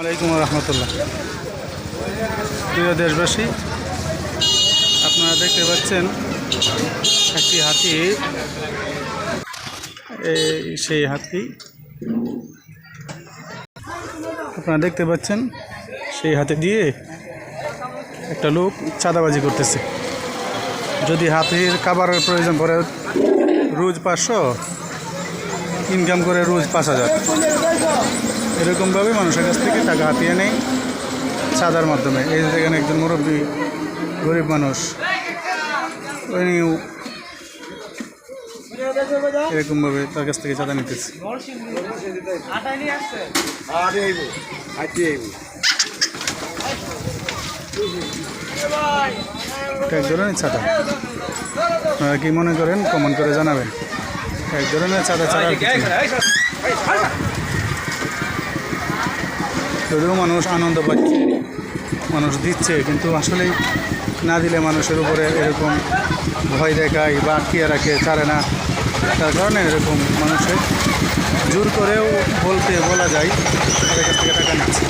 আলাইকুম রহমতুল্লাহ। প্রিয় দেশবাসী, আপনারা দেখতে পাচ্ছেন একটি হাতি। সেই হাতি আপনারা দেখতে পাচ্ছেন, সেই হাতি দিয়ে একটা লোক চাঁদাবাজি করতেছে। যদি হাতির খাবারের প্রয়োজন পড়ে, রোজ 500 ইনকাম করে, রোজ 5000, এরকমভাবে মানুষের কাছ থেকে টাকা হাতিয়ে নেই চাঁদার মাধ্যমে। এই যে দেখেন, একজন মুরব্বী গরিব মানুষ, উনিও এরকমভাবে তার কাছ থেকে চাঁদা নিতেছে। এটা এক ধরনের চাঁদা। আপনারা কি মনে করেন কমেন্ট করে জানাবেন। এক ধরনের চাঁদা ছাড়া যদিও মানুষ আনন্দ পাচ্ছে, মানুষ দিচ্ছে, কিন্তু আসলেই না দিলে মানুষের উপরে এরকম ভয় দেখায় বা আটকিয়ে রাখে, ছাড়ে না। তার কারণে এরকম মানুষের জোর করেও বলা যায় তাদের কাছ থেকে টাকা নিচ্ছে।